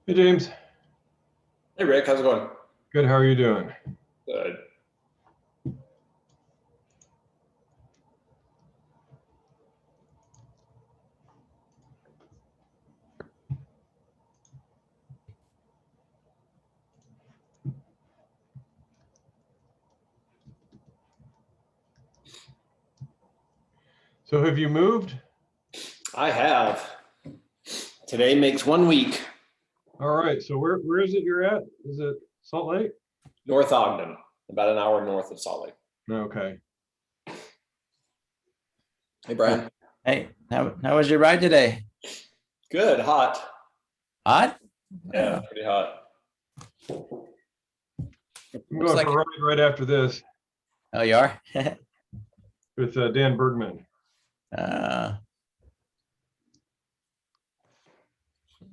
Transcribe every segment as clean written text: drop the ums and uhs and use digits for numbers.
Hey James, Hey Rick, how's it going? good. How are you doing? Good. So have you moved? I have. Today makes 1 week. All right. So where is it you're at? Is it Salt Lake? North Ogden, about an hour north of Salt Lake. Okay. Hey Brian. Hey, how was your ride today? Good, hot. Hot? Yeah, pretty hot. I'm Looks going like for a ride right after this oh, you are? with Dan Bergman. uh,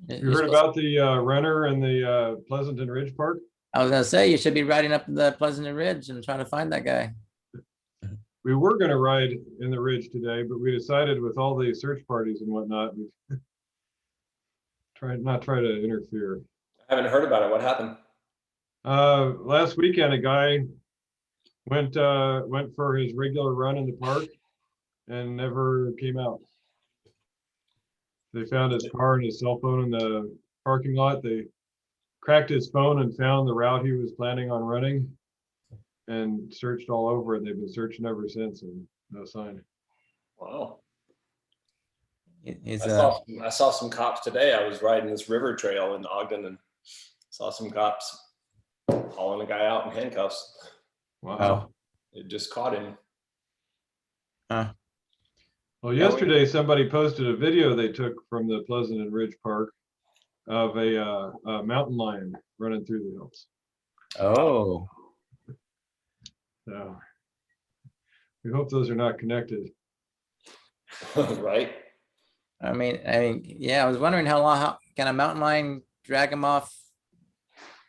You heard about the runner in the Pleasanton Ridge Park? I was gonna say you should be riding up the Pleasant Ridge and trying to find that guy. We were going to ride in the ridge today, but we decided with all the search parties and whatnot, we try to interfere. I haven't heard about it. What happened? Last weekend, a guy went for his regular run in the park and never came out. They found his car and his cell phone in the parking lot. They cracked his phone and found the route he was planning on running and searched all over, and they've been searching ever since, and no sign. Wow. He's I saw some cops today. I was riding this river trail in Ogden and saw some cops hauling a guy out in handcuffs. Wow. They just caught him. Well, yesterday somebody posted a video they took from the Pleasant Ridge Park of a mountain lion running through the hills. Oh, So we hope those are not connected. Right? I mean, yeah. I was wondering how can a mountain lion drag him off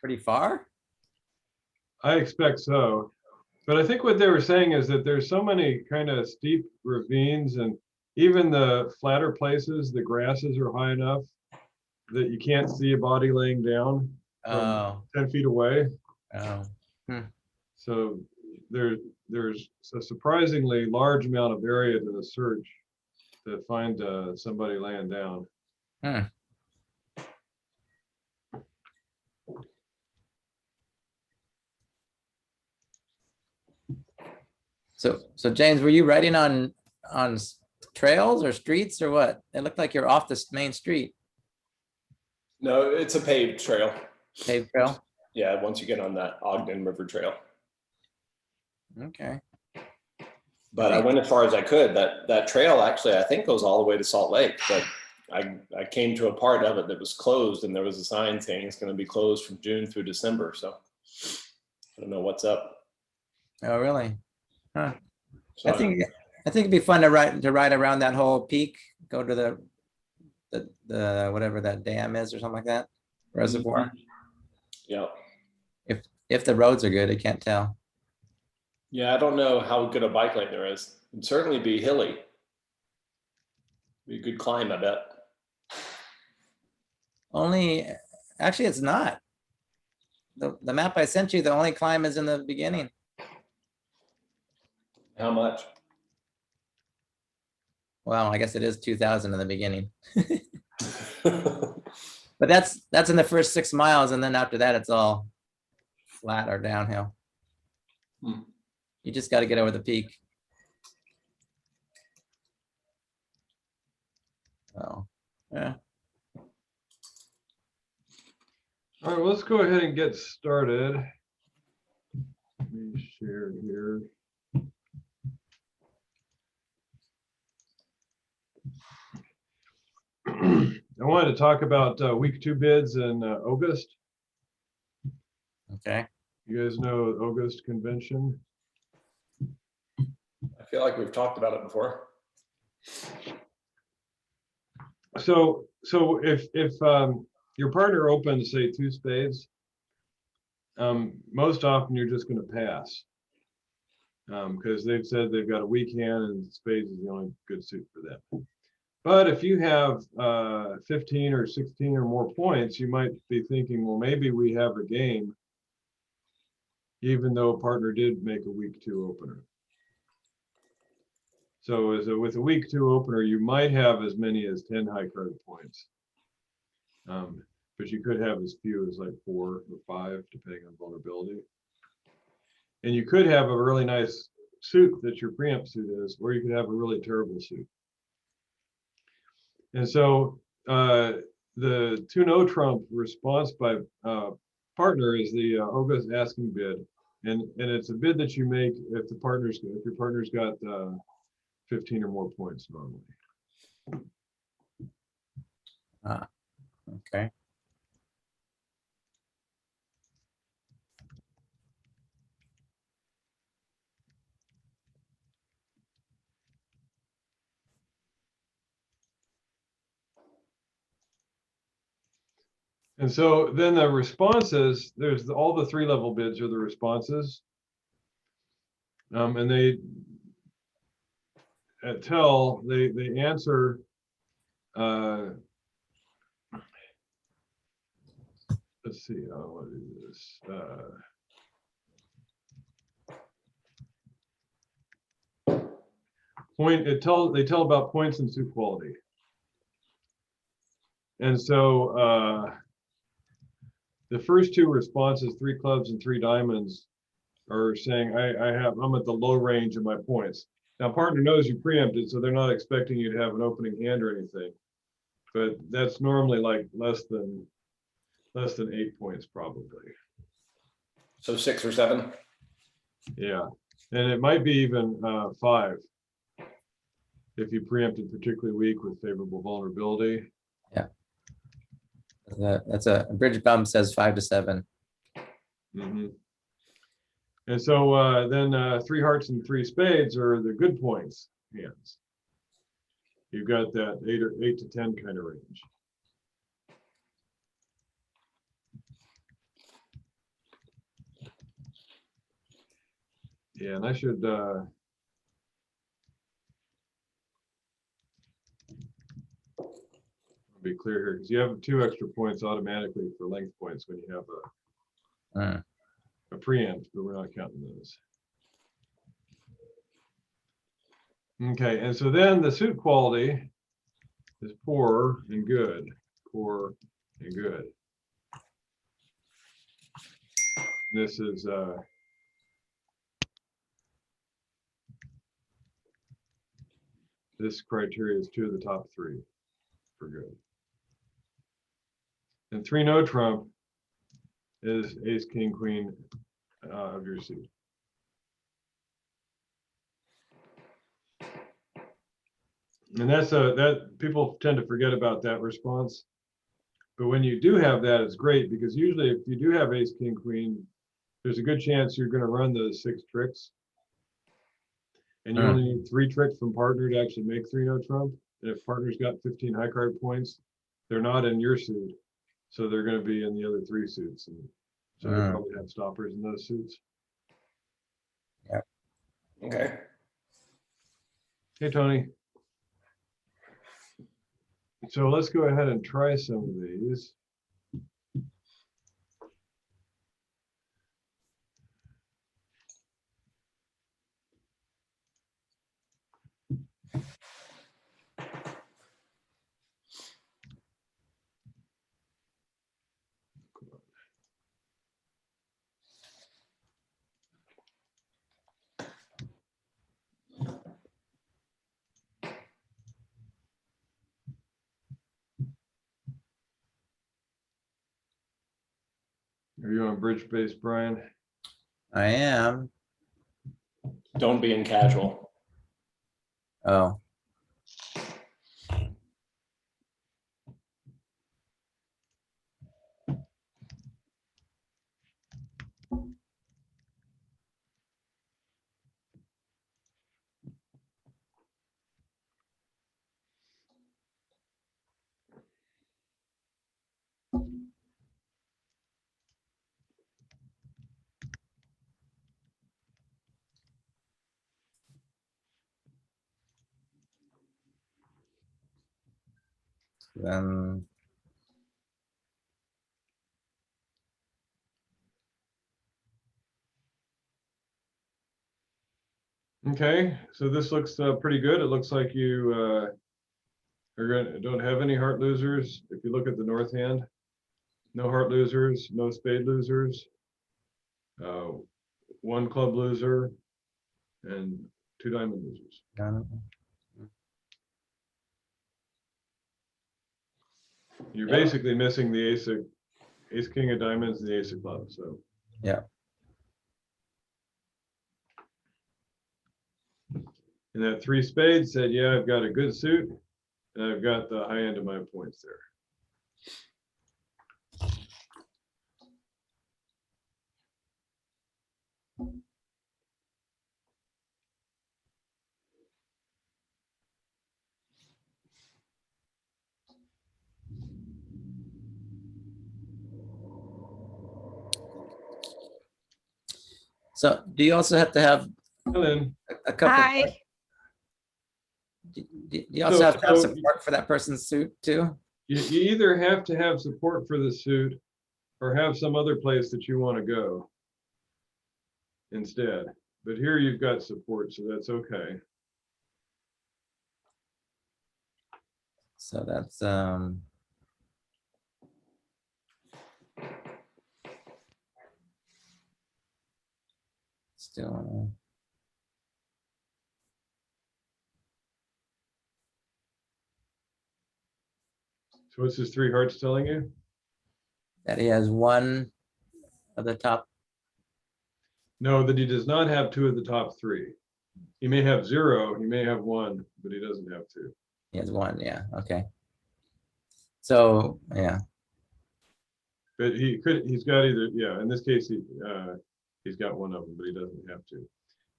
pretty far? I expect so. But I think what they were saying is that there's so many kind of steep ravines, and even the flatter places, the grasses are high enough that you can't see a body laying down from Oh, 10 feet away. oh, So there's a surprisingly large amount of area to search to find somebody laying down. hmm. So James, were you riding on trails or streets or what? It looked like you're off the main street. No, it's a paved trail. Paved trail. Yeah, once you get on that Ogden River Trail. Okay. But I went as far as I could. That trail actually, I think, goes all the way to Salt Lake. But I came to a part of it that was closed, and there was a sign saying it's going to be closed from June through December. So I don't know what's up. Oh, really? Huh. So I think it'd be fun to ride around that whole peak, go to the whatever that dam is or something like that, reservoir. yeah, If the roads are good, I can't tell. yeah. I don't know how good a bike lane there is. It'd certainly be hilly. Be a good climb, I bet. Actually, it's not. The map I sent you, the only climb is in the beginning. How much? Well, I guess it is 2,000 in the beginning, but that's in the first 6 miles, and then after that, it's all flat or downhill. You just got to get over the peak. Oh, yeah. All right, well, let's go ahead and get started. Let me share here. I wanted to talk about week 2 bids in August. Okay. You guys know Ogust convention? I feel like we've talked about it before. So if your partner opens, say, 2 spades, most often you're just going to pass because they've said they've got a weak hand and spades is the only good suit for them. But if you have 15 or 16 or more points, you might be thinking, well, maybe we have a game, even though a partner did make a week 2 opener. So with a week 2 opener, you might have as many as 10 high card points. But you could have as few as like 4 or 5, depending on vulnerability. And you could have a really nice suit that your preempt suit is, or you could have a really terrible suit. And so the 2-no trump response by partner is the Ogust asking bid, and it's a bid that you make if your partner's got 15 or more points normally. Okay. And so then the responses, there's all the 3-level bids are the responses. And they at tell they answer let's see, I want to do this. They tell about points and suit quality. And so the first 2 responses, 3 clubs and 3 diamonds, are saying I'm at the low range of my points. Now partner knows you preempted, so they're not expecting you to have an opening hand or anything. But that's normally like less than 8 points probably. So 6 or 7. Yeah, and it might be even 5 if you preempted particularly weak with favorable vulnerability. Yeah. That's a bridge bump says 5 to 7. Mm-hmm. And so then 3 hearts and 3 spades are the good points hands. You've got that 8 to 10 kind of range. Yeah, and I should be clear here because you have 2 extra points automatically for length points when you have a preempt, but we're not counting those. Okay, and so then the suit quality is poor and good, poor and good. This is this criteria is 2 of the top 3 for good. And 3-no trump is ace, king, queen of your suit. And that's that people tend to forget about that response. But when you do have that, it's great because usually if you do have ace, king, queen, there's a good chance you're going to run those 6 tricks. And you only need 3 tricks from partner to actually make 3-no trump. And if partner's got 15 high card points, they're not in your suit. So they're going to be in the other 3 suits. And so you probably have stoppers in those suits. Yeah. Okay. Hey, Tony. So let's go ahead and try some of these. Are you on bridge base, Brian? I am. Don't be in casual. Oh. Then Okay, so this looks pretty good. It looks like you don't have any heart losers. If you look at the north hand, no heart losers, no spade losers, uh, one club loser, and two diamond losers. You're Yep. basically missing the ace king of diamonds and the ace of clubs. So yeah. and that three spades said, yeah, I've got a good suit and I've got the high end of my points there. So do you also have to have And then, a couple? Hi. Do you also So- have to have so- support for that person's suit too? you either have to have support for the suit or have some other place that you want to go instead. But here you've got support, so that's okay. So that's still So what's his three hearts telling you? that he has one of the top. No, that he does not have two of the top three. He may have zero, he may have one, but he doesn't have two. He has one, yeah, okay. So, yeah, But he's got either, yeah, in this case, he's got one of them, but he doesn't have two.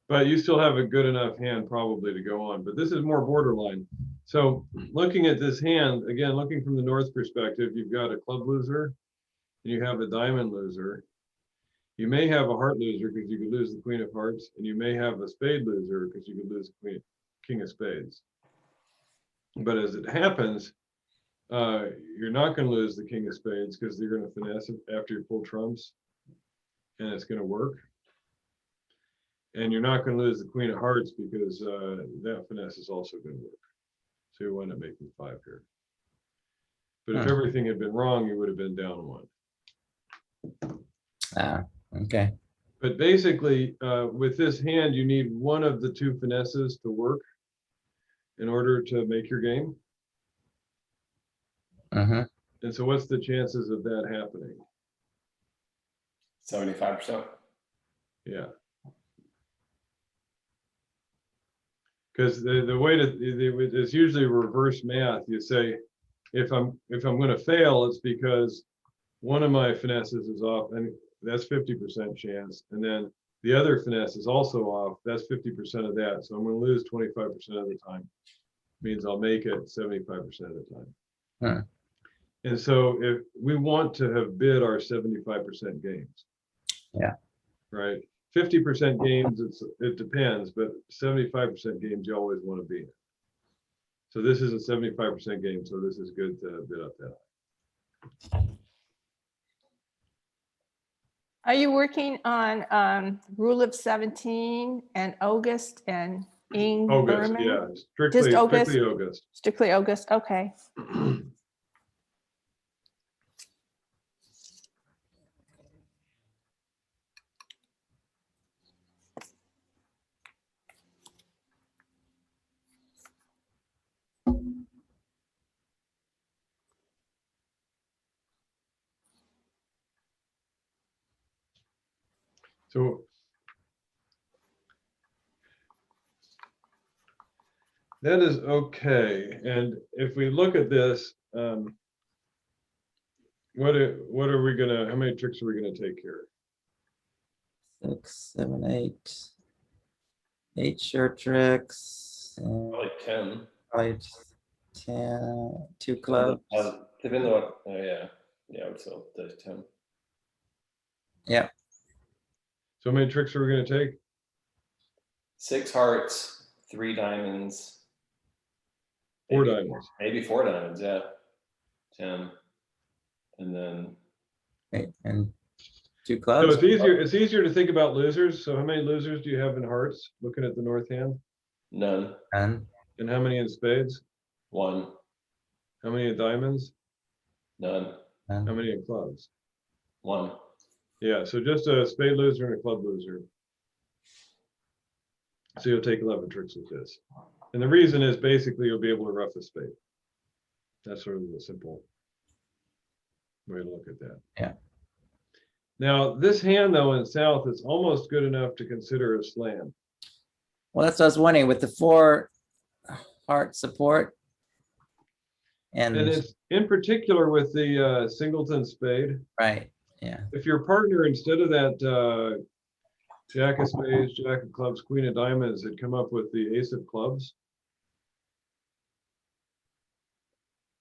But you still have a good enough hand probably to go on, but this is more borderline. So looking at this hand, again, looking from the north perspective, you've got a club loser and you have a diamond loser. You may have a heart loser because you could lose the queen of hearts, and you may have a spade loser because you could lose the king of spades. But as it happens, you're not going to lose the king of spades because they're going to finesse it after you pull trumps, and it's going to work. And you're not going to lose the queen of hearts because that finesse is also going to work. So you wind up making 5 here. But if everything had been wrong, you would have been down 1. okay. But basically, with this hand, you need one of the 2 finesses to work in order to make your game. And so what's the chances of that happening? 75%. Yeah. Because the way to, it's usually reverse math. You say, if I'm going to fail, it's because one of my finesses is off, and that's 50% chance. And then the other finesse is also off. That's 50% of that. So I'm going to lose 25% of the time. Means I'll make it 75% of the time. And so if we want to have bid our 75% games. Yeah. Right. 50% games, it depends, but 75% games you always want to be in. So this is a 75% game, so this is good to bid up that. Are you working on Rule of 17 and August and Ing August, Berman? yeah, strictly August? August. Strictly August, okay. So that is okay. And if we look at this, what are we gonna, how many tricks are we gonna take here? 6, 7, 8. 8 short tricks. And Probably 10. probably 10, 2 clubs. Depending on what, yeah, I would say there's 10. Yeah. So how many tricks are we gonna take? 6 hearts, 3 diamonds. 4 maybe diamonds. Maybe 4 diamonds, yeah. 10, and then Okay, and 2 So clubs. it's easier to think about losers. So how many losers do you have in hearts, looking at the north hand? none, And And how many in spades? 1, How many in diamonds? none, How many in clubs? 1. Yeah, so just a spade loser and a club loser. So you'll take 11 tricks with this. And the reason is basically you'll be able to rough a spade. That's sort of the simple way to look at that. Yeah. Now, this hand though in south is almost good enough to consider a slam. well, that's what I was wondering with the 4 heart support. And And it's in particular with the singleton spade. right, yeah, If your partner, instead of that jack of spades, jack of clubs, queen of diamonds, had come up with the ace of clubs,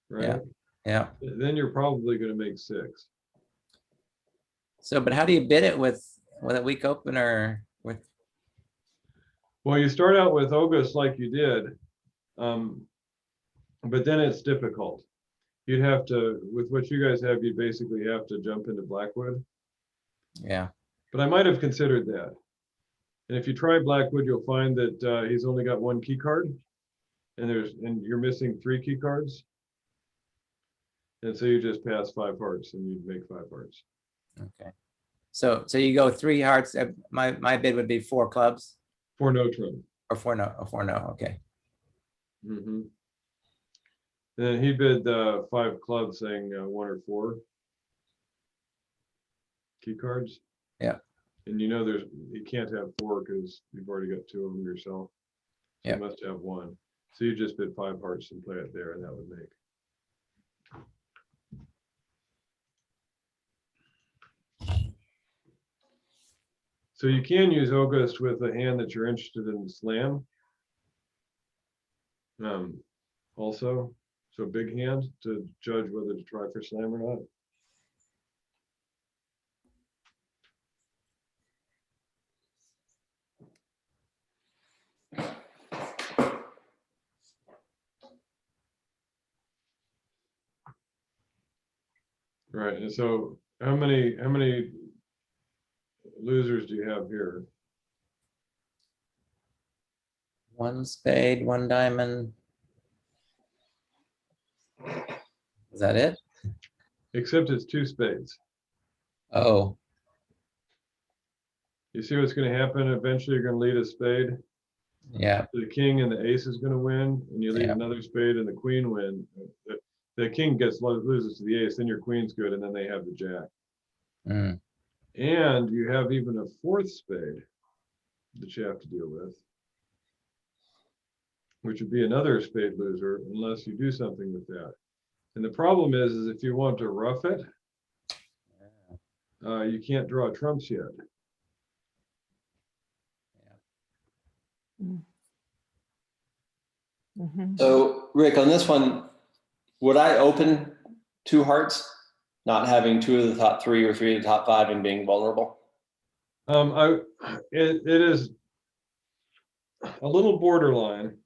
right? yeah. Then you're probably going to make 6. So, but how do you bid it with a weak opener with? Well, you start out with Ogust like you did, but then it's difficult. You'd have to, with what you guys have, you basically have to jump into Blackwood. Yeah, But I might have considered that. And if you try Blackwood, you'll find that he's only got 1 key card, and you're missing 3 key cards. And so you just pass 5 hearts, and you'd make 5 hearts. okay. So you go 3 hearts. My bid would be 4 clubs For no trump. or 4 no, okay. Mm-hmm. And then he bid 5 clubs, saying 1 or 4 key cards. Yeah. And you know you can't have 4 because you've already got 2 of them yourself. So Yeah. you must have 1. So you just bid 5 hearts and play it there, and that would make. So you can use Ogust with a hand that you're interested in slam. Also, so big hand to judge whether to try for slam or not. Right, and so how many losers do you have here? 1 spade, 1 diamond. Is that it? Except it's 2 spades. Oh, You see what's going to happen? Eventually, you're going to lead a spade. yeah, The king and the ace is going to win, and you lead Yeah. another spade and the queen win. The king loses to the ace, then your queen's good, and then they have the jack. mm, And you have even a 4th spade that you have to deal with, which would be another spade loser unless you do something with that. And the problem is if you want to rough it, you can't draw trumps yet. Mhm. So Rick, on this one, would I open 2 hearts, not having 2 of the top 3 or 3 of the top 5 and being vulnerable? It is a little borderline.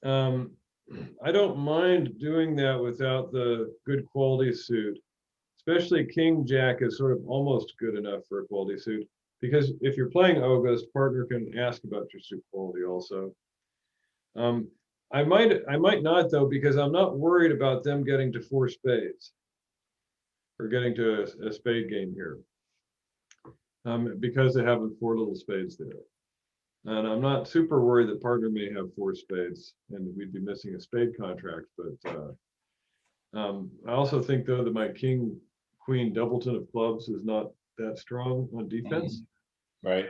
I don't mind doing that without the good quality suit, especially King Jack is sort of almost good enough for a quality suit, because if you're playing Ogust, partner can ask about your suit quality also. I might not though, because I'm not worried about them getting to 4 spades or getting to a spade game here, because they have 4 little spades there. And I'm not super worried that partner may have 4 spades and we'd be missing a spade contract. But I also think though that my king queen doubleton of clubs is not that strong on defense. Right.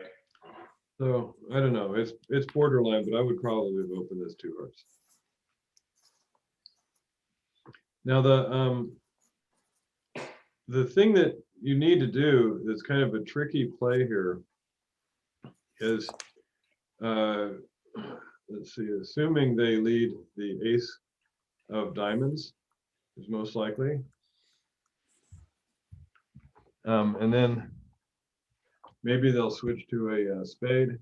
So I don't know. It's borderline, but I would probably have opened this 2 hearts. Now the thing that you need to do that's kind of a tricky play here is let's see, assuming they lead the ace of diamonds is most likely. And then maybe they'll switch to a spade.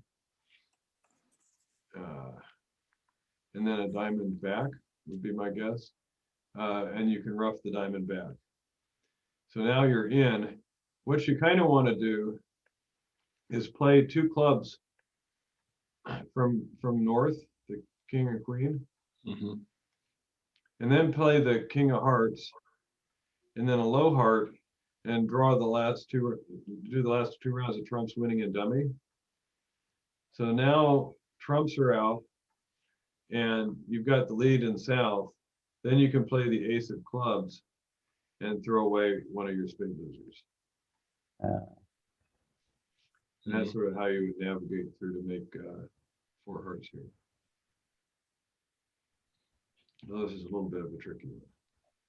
And then a diamond back would be my guess. and you can rough the diamond back. So now you're in. What you kind of want to do is play 2 clubs from north, the king or queen, Mhm. and then play the king of hearts, and then a low heart, and draw the last 2, do the last 2 rounds of trumps, winning and dummy. So now trumps are out, and you've got the lead in south. Then you can play the ace of clubs and throw away one of your spade losers. And that's sort of how you would navigate through to make 4 hearts here. Well, this is a little bit of a tricky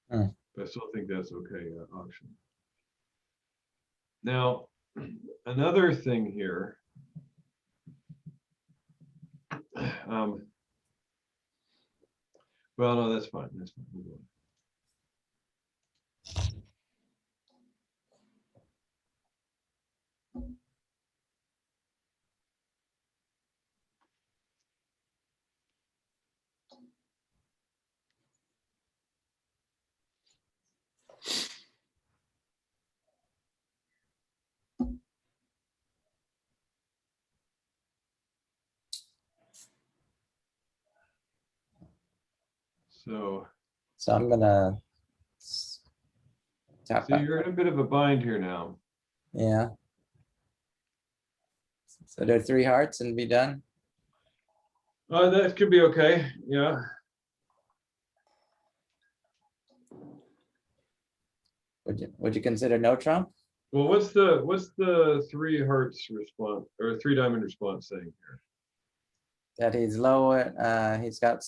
one, but I still think that's okay auction. Now, another thing here. Well, no, that's fine. That's fine. We'll go. So I'm gonna tap See, back. you're in a bit of a bind here now. Yeah. So there are 3 hearts and be done. That could be okay. Yeah. Would you consider no trump? Well, what's the 3 hearts response or 3 diamond response saying here? That he's low. He's got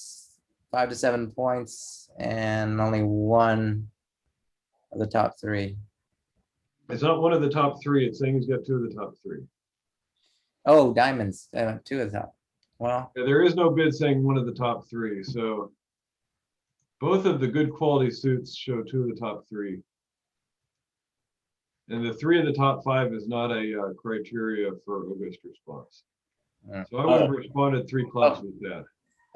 5 to 7 points and only 1 of the top 3. It's not one of the top 3. It's saying he's got 2 of the top 3. Oh, diamonds. 2 of the top. Well, Yeah, there is no bid saying one of the top 3. So both of the good quality suits show 2 of the top 3. And the 3 of the top 5 is not a criteria for Ogust response. So I would have responded 3 clubs with that.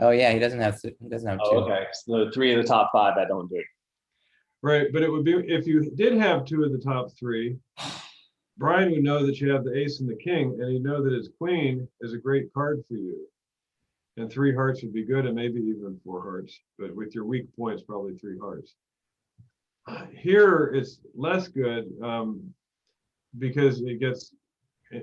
oh yeah, he doesn't have 2. Okay, so the 3 of the top 5 I don't do. Right, but it would be, if you did have 2 of the top 3, Brian would know that you have the ace and the king, and he'd know that his queen is a great card for you. And 3 hearts would be good, and maybe even 4 hearts, but with your weak points, probably 3 hearts. Here, it's less good because it gets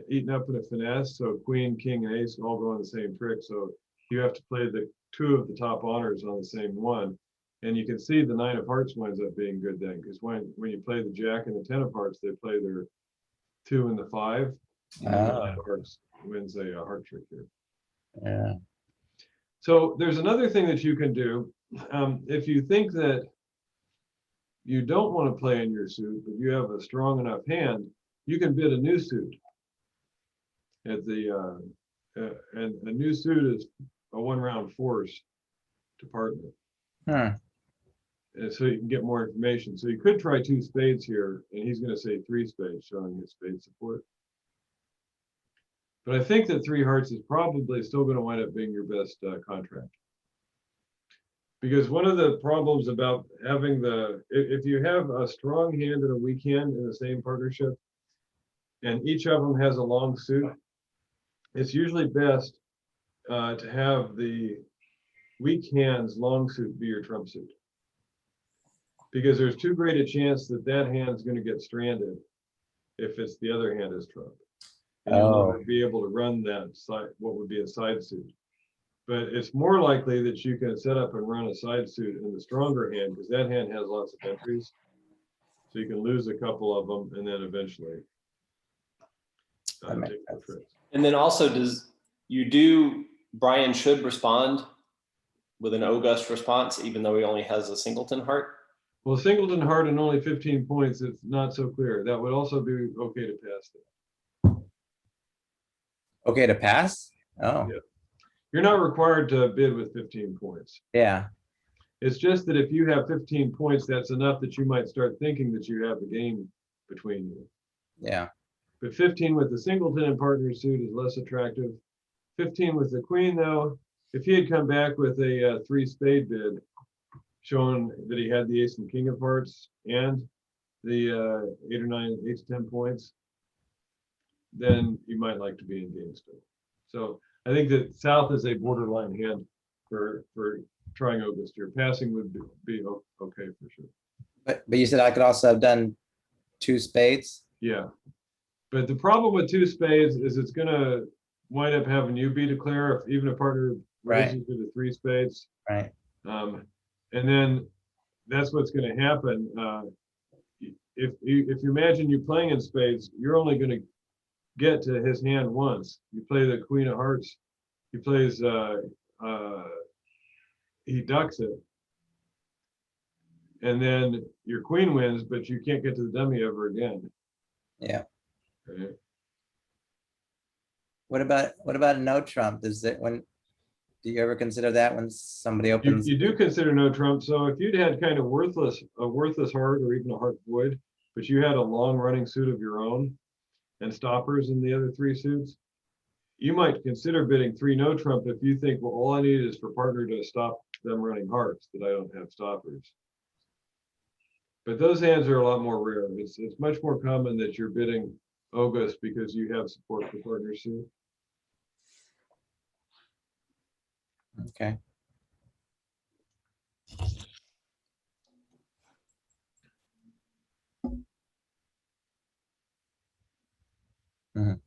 eaten up in a finesse. So queen, king, and ace all go on the same trick. So you have to play the 2 of the top honors on the same one. And you can see the 9 of hearts winds up being good then, because when you play the jack and the 10 of hearts, they play their 2 and the 5. And the 9 of hearts wins a heart trick here. Yeah. So there's another thing that you can do. If you think that you don't want to play in your suit, but you have a strong enough hand, you can bid a new suit. At the and a new suit is a 1-round force to partner. And so you can get more information. So you could try 2 spades here, and he's going to say 3 spades, showing his spade support. But I think that 3 hearts is probably still going to wind up being your best contract. Because one of the problems about having if you have a strong hand and a weak hand in the same partnership, and each of them has a long suit, it's usually best to have the weak hand's long suit be your trump suit. Because there's too great a chance that that hand's going to get stranded if it's the other hand is trump. And you'll never be able to run that side, what would be a side suit. But it's more likely that you can set up and run a side suit in the stronger hand, because that hand has lots of entries. So you can lose a couple of them and then eventually take the tricks. And then also, Brian should respond with an Ogust response, even though he only has a singleton heart? Well, singleton heart and only 15 points, it's not so clear. That would also be okay to pass that. Okay to pass? Oh. Yeah. You're not required to bid with 15 points. Yeah. It's just that if you have 15 points, that's enough that you might start thinking that you have the game between you. Yeah. But 15 with the singleton and partner suit is less attractive. 15 with the queen, though, if he had come back with a 3 spade bid, showing that he had the ace and king of hearts and the 8 or 9, 8 to 10 points, then you might like to be in game still. So I think that south is a borderline hand for trying Ogust. Your passing would be okay for sure. But you said I could also have done 2 spades. Yeah. But the problem with 2 spades is it's gonna wind up having you be declare if even a partner Right. raises to the 3 spades. Right. And then that's what's gonna happen. If you imagine you playing in spades, you're only gonna get to his hand once. You play the queen of hearts. He plays he ducks it. And then your queen wins, but you can't get to the dummy ever again. Yeah. Right? What about a no trump? Does it when do you ever consider that when somebody opens? You do consider no trump. So if you'd had kind of a worthless heart or even a heart void, but you had a long running suit of your own and stoppers in the other 3 suits, you might consider bidding 3 no trump if you think, well, all I need is for partner to stop them running hearts, that I don't have stoppers. But those hands are a lot more rare. It's much more common that you're bidding Ogust because you have support for partner suit. Okay. Mhm.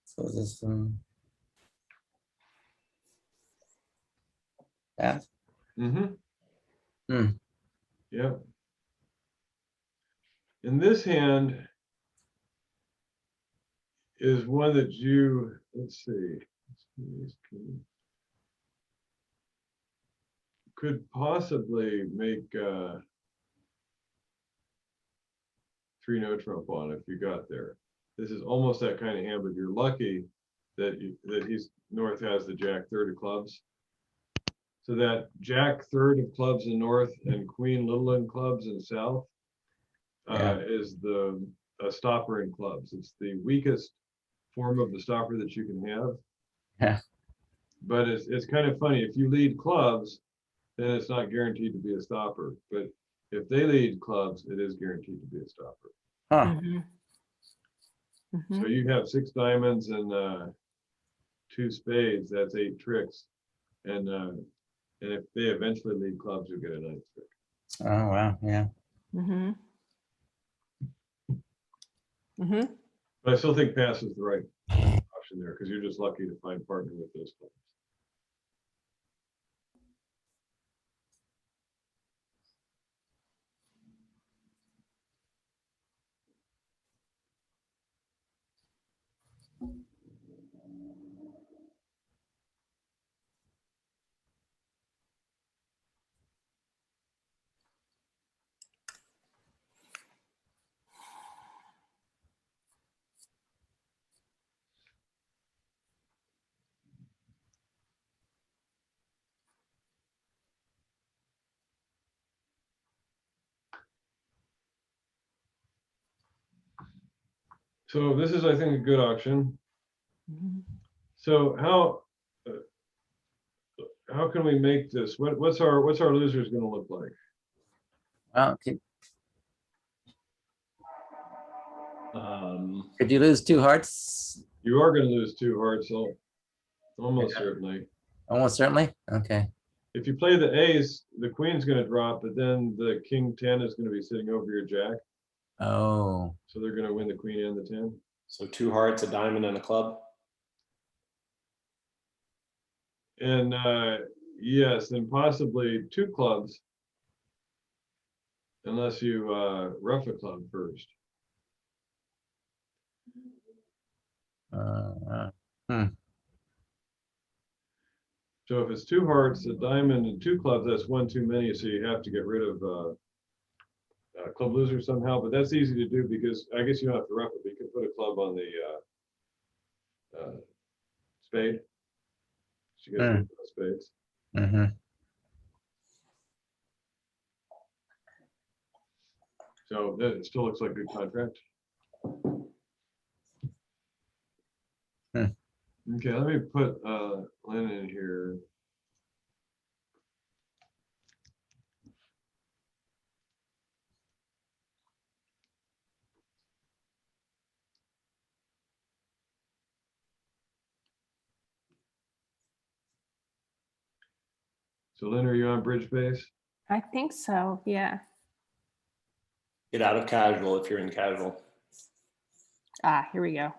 So is this yeah. Mm-hmm. Hmm. Yeah. In this hand is one that you, let's see, could possibly make 3 no trump on if you got there. This is almost that kind of hand, but you're lucky that he's north has the jack third of clubs. So that jack third of clubs in north and queen little in clubs in south is the stopper in clubs. It's the weakest form of the stopper that you can have. Yeah. But it's kind of funny. If you lead clubs, then it's not guaranteed to be a stopper. But if they lead clubs, it is guaranteed to be a stopper. Huh. So you have 6 diamonds and 2 spades. That's 8 tricks. And if they eventually lead clubs, you'll get a 9th trick. Oh wow. Yeah. But I still think pass is the right option there because you're just lucky to find partner with those clubs. So this is, I think, a good auction. So how can we make this? What's our losers going to look like? Well, could you lose 2 hearts? You are going to lose 2 hearts, so almost certainly. Almost certainly. Okay. If you play the ace, the queen's going to drop, but then the king 10 is going to be sitting over your jack. Oh. So they're going to win the queen and the 10. So 2 hearts, a diamond, and a club. And yes, and possibly 2 clubs, unless you rough a club first. So if it's 2 hearts, a diamond, and 2 clubs, that's 1 too many. So you have to get rid of club loser somehow. But that's easy to do because I guess you don't have to rough it. But you can put a club on the spade. So you get spades. So it still looks like a good contract. Okay, let me put Lynn in here. So Lynn, are you on bridge base? I think so, yeah. Get out of casual if you're in casual. Ah, here we go.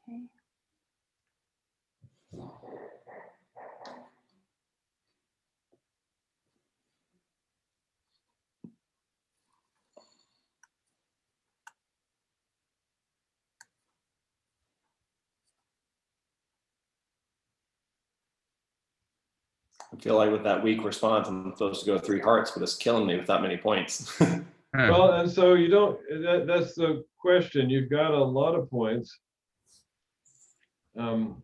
Okay. I feel like with that weak response, I'm supposed to go 3 hearts, but it's killing me with that many points. Well, and so you don't, that's the question. You've got a lot of points. So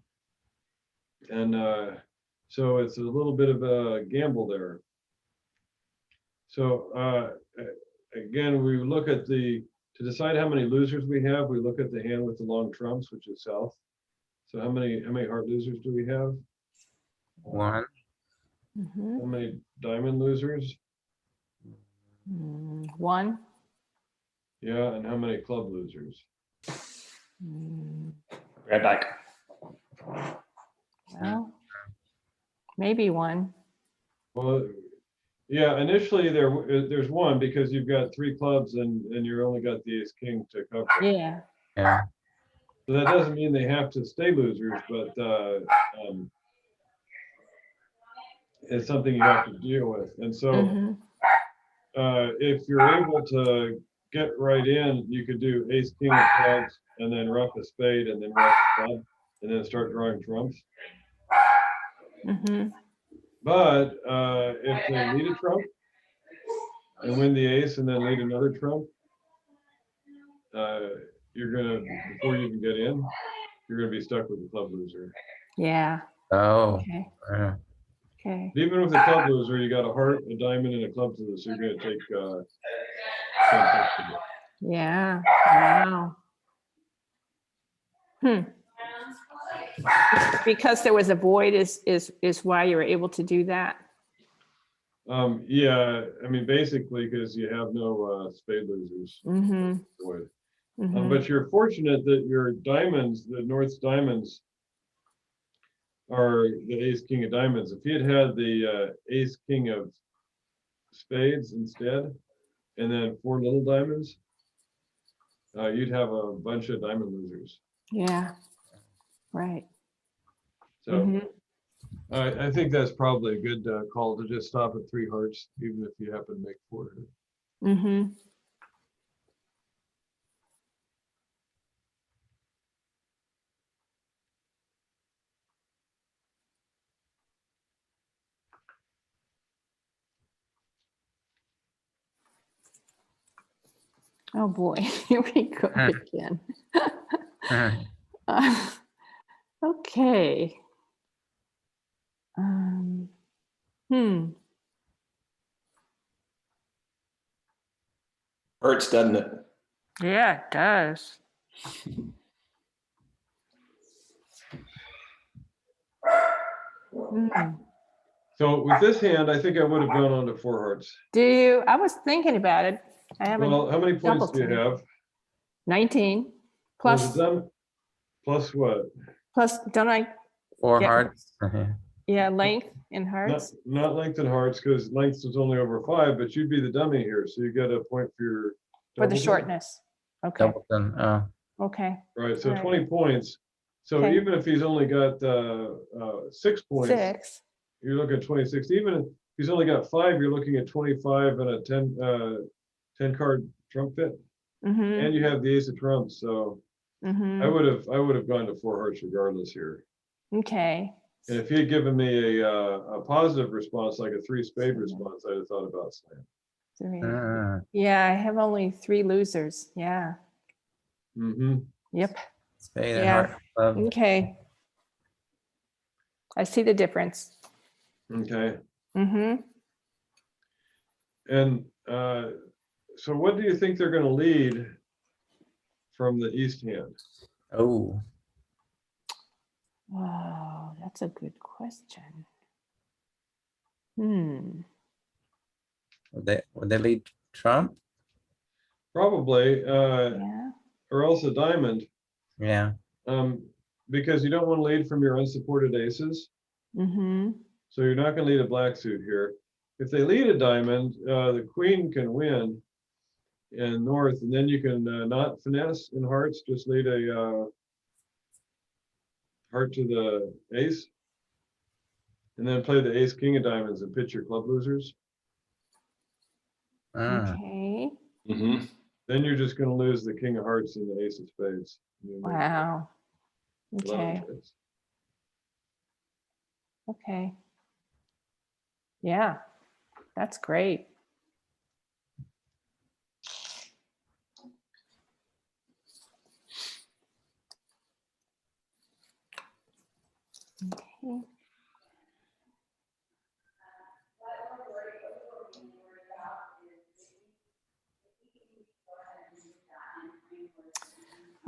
it's a little bit of a gamble there. So again, we look at to decide how many losers we have, we look at the hand with the long trumps, which is south. So how many heart losers do we have? 1. Mhm. How many diamond losers? 1. Yeah, and how many club losers? Right back. Well, maybe 1. Well, yeah, initially there's 1 because you've got 3 clubs and you only got the ace king to cover. Yeah. Yeah. So that doesn't mean they have to stay losers, but it's something you have to deal with. And so Mhm. if you're able to get right in, you could do ace king of clubs and then rough a spade and then rough a club and then start drawing trumps. Mhm. But if they lead a trump and win the ace and then lead another trump, you're gonna, before you even get in, you're gonna be stuck with the club loser. Yeah. Oh. Okay. Yeah. Okay. But even with the club loser, you got a heart, a diamond, and a club to lose. So you're gonna take 10 tips to get. Yeah. Wow. Because there was a void is why you were able to do that. Yeah, I mean, basically, because you have no spade losers. Mm-hmm. Void. Mm-hmm. But you're fortunate that your diamonds, the North's diamonds, are the ace king of diamonds. If he had had the ace king of spades instead, and then 4 little diamonds, you'd have a bunch of diamond losers. Yeah. Right. So Mhm. I think that's probably a good call to just stop at 3 hearts, even if you happen to make 4. Mm-hmm. Oh boy, here we go again. Uh, okay. Um, hmm. Hurts, doesn't it? Yeah, it does. Hmm. So with this hand, I think I would have gone on to 4 hearts. Do you? I was thinking about it. I haven't. Well, how many points double do you checked. have? 19 Was plus it done? Plus what? plus. Don't I? 4 Yeah. hearts. Yeah, length in hearts. Not length and hearts, because length is only over 5, but you'd be the dummy here. So you get a point for your For the doubleton. shortness. Okay. Doubleton. Oh. Okay. Right, so All right. 20 points. So Okay. even if he's only got 6 points, 6. you're looking at 26. Even if he's only got 5, you're looking at 25 and a 10 card trump fit. Mm-hmm. And you have the ace of trumps. So Mm-hmm. I would have gone to 4 hearts regardless here. Okay. And if he had given me a positive response, like a 3 spade response, I'd have thought about slam. 3. Ah, Yeah, I have only 3 losers. Yeah. Mm-hmm. Yep. spade and Yeah. heart club. Okay. I see the difference. Okay. Mm-hmm. And so what do you think they're going to lead from the east hand? Oh, Oh, that's a good question. Hmm. would they lead Trump? Probably, Yeah. or else a diamond, Yeah. um, because you don't want to lead from your unsupported aces. Mm-hmm. So you're not going to lead a black suit here. If they lead a diamond, the queen can win in north, and then you can not finesse in hearts, just lead a heart to the ace, and then play the ace king of diamonds and pitch your club losers. Ah, Okay. Mm-hmm. Then you're just going to lose the king of hearts and the ace of spades. Wow. 11 Okay. spades. Okay. Yeah, that's great. Okay.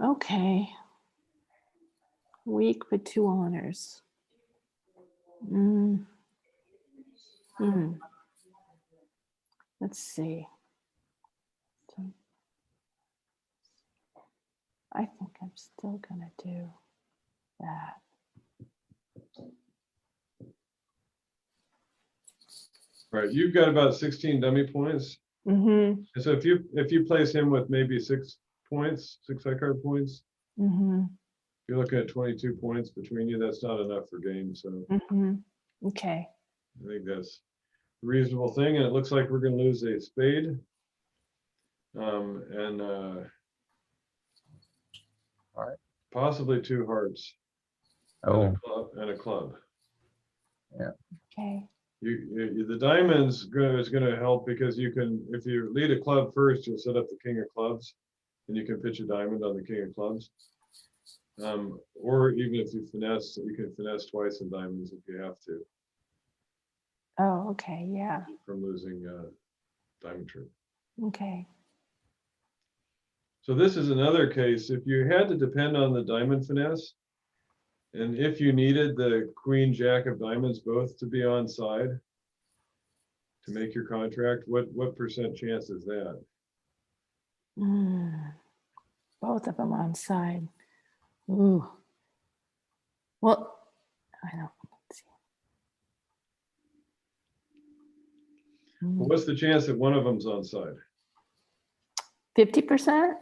Okay. Week with 2 honors. Mm. Hmm. Let's see. I think I'm still gonna do that. Right, you've got about 16 dummy points. Mm-hmm. And so if you place him with maybe 6 points, 6 high card points, Mm-hmm. you're looking at 22 points between you. That's not enough for game. So Mm-hmm. Okay. I think that's a reasonable thing. And it looks like we're going to lose a spade. And Heart. possibly 2 hearts oh, and a club. Okay. The diamonds is going to help because you can, if you lead a club first, you'll set up the king of clubs, and you can pitch a diamond on the king of clubs. Or even if you finesse, you can finesse twice in diamonds if you have to, Oh, okay. Yeah. from losing diamond trip. Okay. So this is another case. If you had to depend on the diamond finesse, and if you needed the queen jack of diamonds both to be on side to make your contract, what percent chance is that? Mm. Both of them on side. Ooh. Well, I don't. Let's see. Well, what's the chance that one of them's on side? 50%?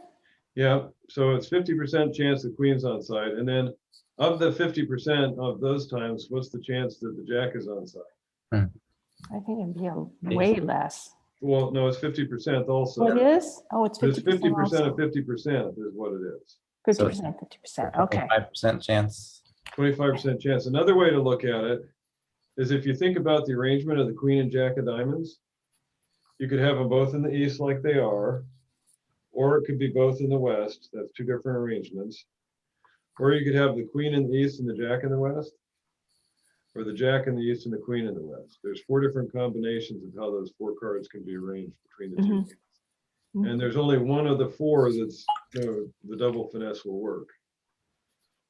Yeah, so it's 50% chance the queen's on side, and then of the 50% of those times, what's the chance that the jack is on side? I think it'd be a way less. Well, no, it's 50% also. What is? Oh, it's It's 50% 50% also. of 50% is what it is. 50%, 50%. Okay. 5% chance. 25% chance. Another way to look at it is if you think about the arrangement of the queen and jack of diamonds, you could have them both in the east like they are, or it could be both in the west. That's 2 different arrangements. Or you could have the queen in the east and the jack in the west, or the jack in the east and the queen in the west. There's 4 different combinations of how those 4 cards can be arranged between the 2 Mhm. hands. And there's only one of the 4 that's, the double finesse will work.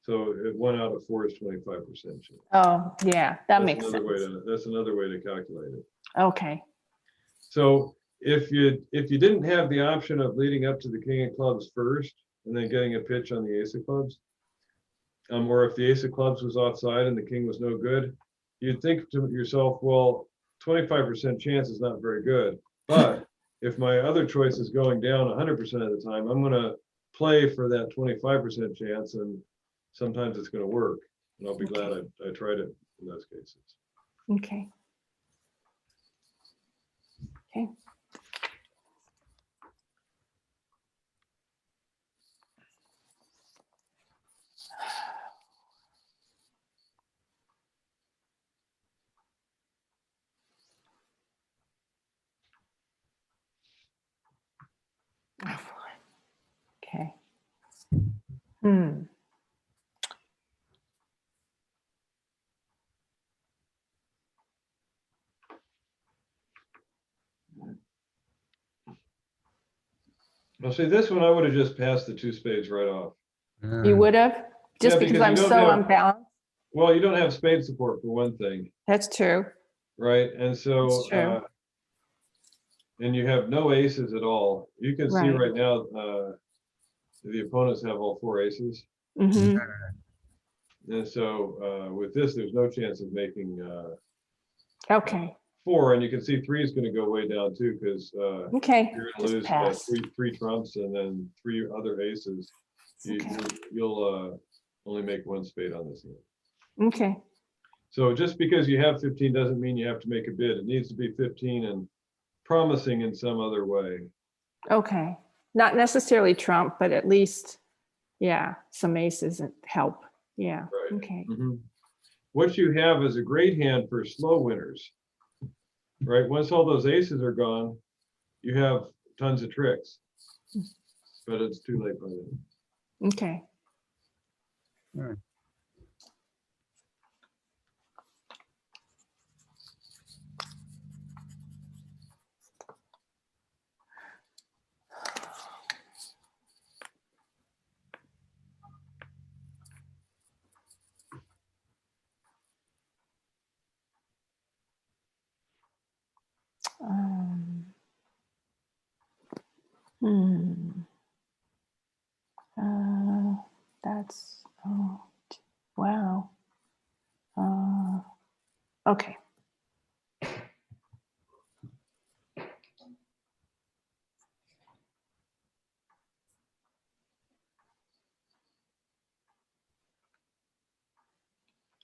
So if 1 out of 4 is 25% chance. Oh, yeah, that That's makes another way sense. that's another way to calculate it. Okay. So if you didn't have the option of leading up to the king of clubs first and then getting a pitch on the ace of clubs, or if the ace of clubs was offside and the king was no good, you'd think to yourself, well, 25% chance is not very good. But if my other choice is going down 100% of the time, I'm going to play for that 25% chance, and sometimes it's going to work. And I'll be glad I tried it in those cases. Okay. Okay. Hmm. Well, see, this one, I would have just passed the 2 spades right off. You would have? Just Yeah, because because you I'm don't so have- unbalanced? Well, you don't have spade support for one thing, That's true. right? And so, That's true. and you have no aces at all. You can see Right. right now, the opponents have all 4 aces. Hmm. And so with this, there's no chance of making Okay, 4. And you can see 3 is going to go way down too, because okay, you're going to just lose pass. three trumps and then 3 other aces. Okay. You'll only make 1 spade on this hand. Okay, So just because you have 15 doesn't mean you have to make a bid. It needs to be 15 and promising in some other way. okay. Not necessarily trump, but at least, yeah, some aces and help. Yeah, Right. okay. What you have is a great hand for slow winners, right? Once all those aces are gone, you have tons of tricks, but it's too late by then. Okay. Um, hmm. That's, oh, wow. Okay.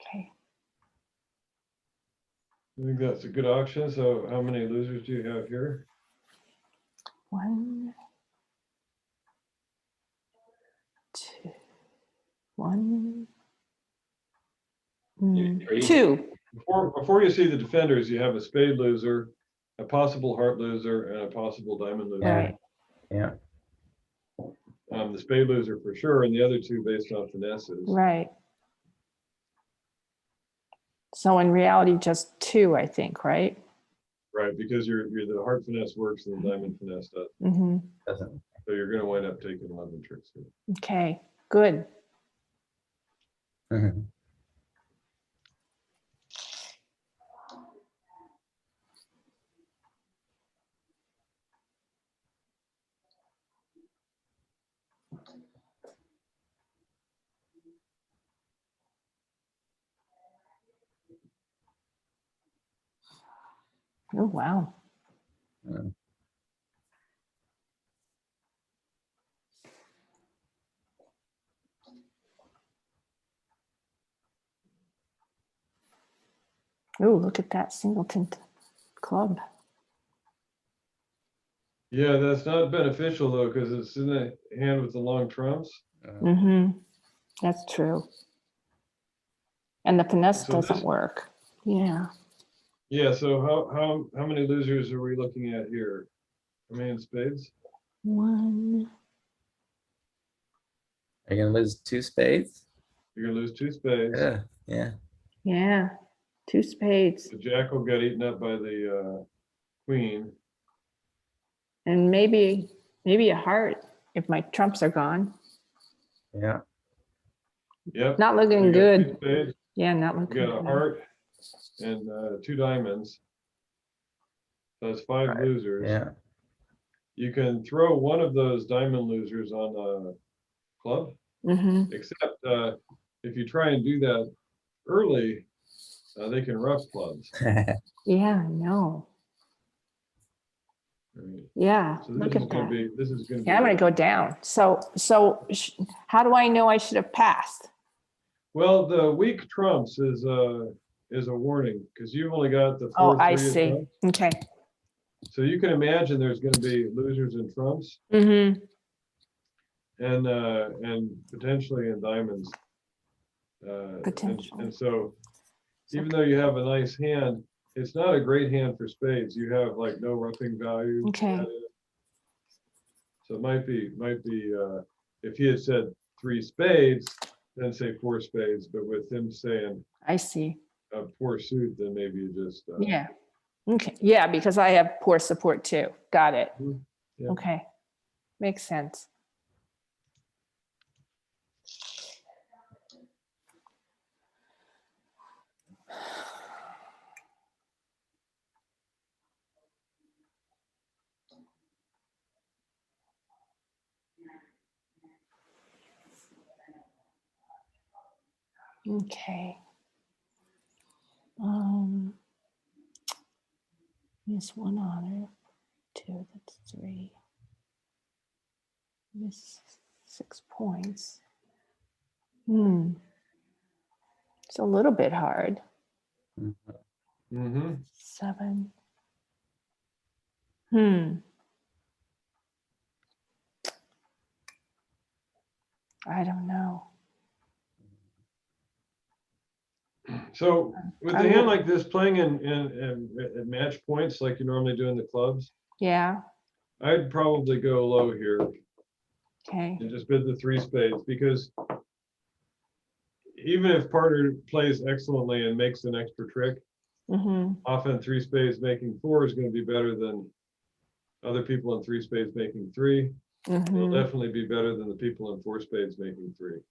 Okay. I think that's a good auction. So how many losers do you have here? 1, 2, 1, Three. 2. Before you see the defenders, you have a spade loser, a possible heart loser, and a possible diamond loser. Right. Yeah. The spade loser for sure, and the other 2 based on finesses. Right. So in reality, just 2, I think, right? Right, because you're the heart finesse works and the diamond finesse does. Mm-hmm. Doesn't. So you're going to wind up taking 11 tricks here. Okay, good. Mhm. Oh, wow. Mm. Oh, look at that singleton club. Yeah, that's not beneficial though, because it's in the hand with the long trumps. Mm-hmm. That's true. And the finesse So doesn't this- work. Yeah. Yeah, so how many losers are we looking at here? How many in spades? 1. Are you gonna lose 2 spades? You're gonna lose 2 spades. Yeah. Yeah. Yeah. 2 spades. The jack will get eaten up by the queen. And maybe a heart if my trumps are gone. Yeah. Yep. Not you looking got 2 good. spades, Yeah, not you looking got a good. heart and 2 diamonds. So that's 5 Right. losers. Yeah. You can throw one of those diamond losers on a club, Mm-hmm. except if you try and do that early, they can rough clubs. Yeah, I know. Right. Yeah, So look this is at gonna that. be, this is gonna be. Yeah, I'm gonna bad. go down. So how do I know I should have passed? Well, the weak trumps is a warning, because you've only got the Oh, 4, I 3 of see. trumps. Okay. So you can imagine there's gonna be losers in trumps Mm-hmm. and potentially in diamonds. Potentially. And so even though you have a nice hand, it's not a great hand for spades. You have like no roughing value. Okay. So it might be, if he had said three spades, then say four spades, but with him saying I see. a poor suit, then maybe you just. Yeah. Okay. Yeah, because I have poor support too. Got it. Yeah. Okay. Makes sense. Okay. This one honor, two, that's three. This 6 points. It's a little bit hard. Mm-hmm. 7. I don't know. So with a I'm- hand like this, playing in match points like you normally do in the clubs, Yeah. I'd probably go low here Okay. and just bid the three spades, because even if partner plays excellently and makes an extra trick, often three spades making four is going to be better than other people in three spades making three. It'll definitely be better than the people in four spades making three.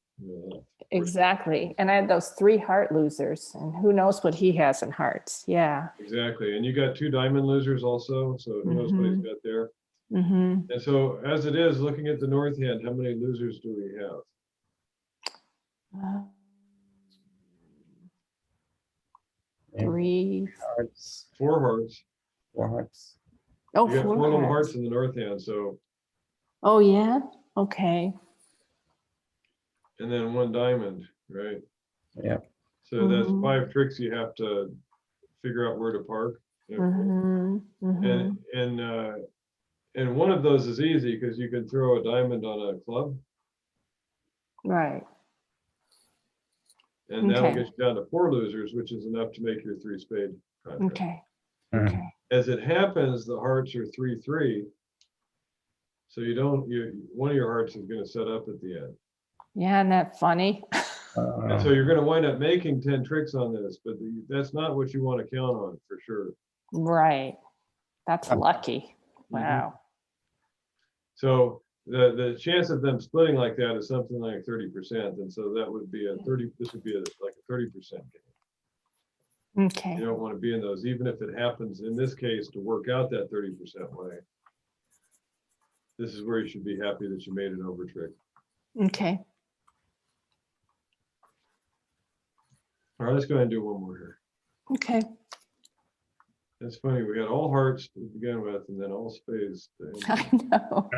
Exactly. And I had those 3 heart losers, and who knows what he has in hearts. Yeah. Exactly. And you got 2 diamond losers also, so who knows what he's got there. And so as it is, looking at the north hand, how many losers do we have? 3. Hearts, 4 hearts. 4 hearts. Oh, You got 4 4 little hearts. hearts in the north hand, so, Oh, yeah. Okay. and then 1 diamond, right? Yeah. So that's 5 tricks you have to figure out where to park. And one of those is easy because you can throw a diamond on a club, Right. and that'll Okay. get you down to 4 losers, which is enough to make your 3 spade contract. Okay. Mhm. Okay. As it happens, the hearts are 3-3. So one of your hearts is going to set up at the end. Yeah, isn't that funny? And so you're going to wind up making 10 tricks on this, but that's not what you want to count on for sure. Right. That's lucky. Wow. So the chance of them splitting like that is something like 30%. And so that would be this would be like a 30% game. Okay. You don't want to be in those, even if it happens in this case to work out that 30% way. This is where you should be happy that you made an over trick. Okay. All right, let's go ahead and do one more here. Okay. That's funny. We got all hearts to begin with, and then all spades to end I know.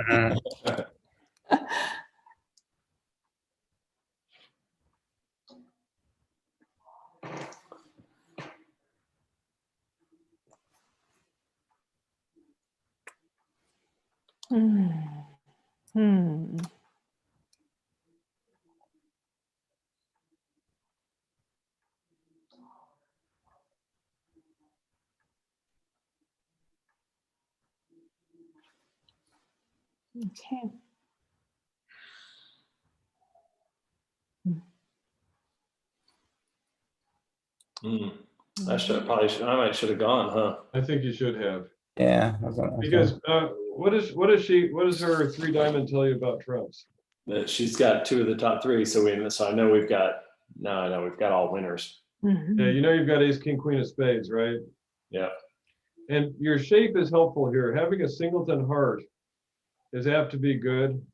Okay. I should have gone, huh? I think you should have, Yeah. because what does her 3 diamond tell you about trumps? That she's got 2 of the top 3, so I know we've got all winners. Yeah, you know you've got ace, king, queen of spades, right? Yeah. And your shape is helpful here. Having a singleton heart is apt to be good.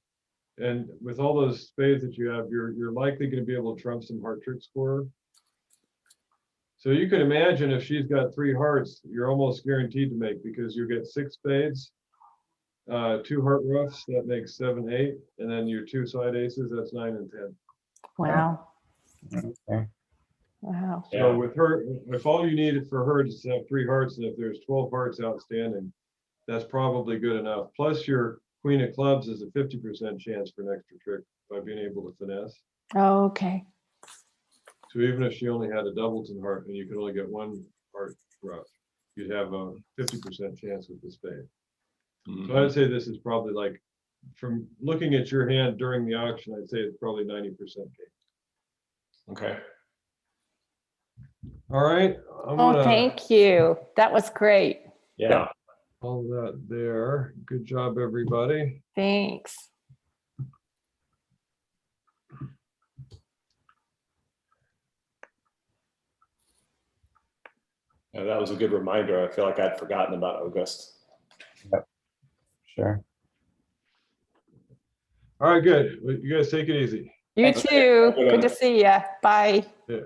And with all those spades that you have, you're likely going to be able to trump some heart tricks for her. So you can imagine if she's got 3 hearts, you're almost guaranteed to make, because you get 6 spades, 2 heart roughs, that makes 7, 8, and then your 2 side aces, that's 9 and 10. Wow. Okay. Wow. So with her, if all you need for her is to have 3 hearts, and if there's 12 hearts outstanding, that's probably good enough. Plus your queen of clubs is a 50% chance for an extra trick by being able to finesse. Oh, okay. So even if she only had a doubleton heart and you could only get 1 heart rough, you'd have a 50% chance with the spade. So I'd say this is probably like from looking at your hand during the auction, I'd say it's probably 90% gain. Okay. All right. I'm Oh, gonna thank you. That was great. Yeah. all that there. Good job, everybody. Thanks. Yeah, that was a good reminder. I feel like I'd forgotten about August. Sure. All right, good. Well, you guys take it easy. You Thanks. too. Good Good to see you. Bye. Yeah.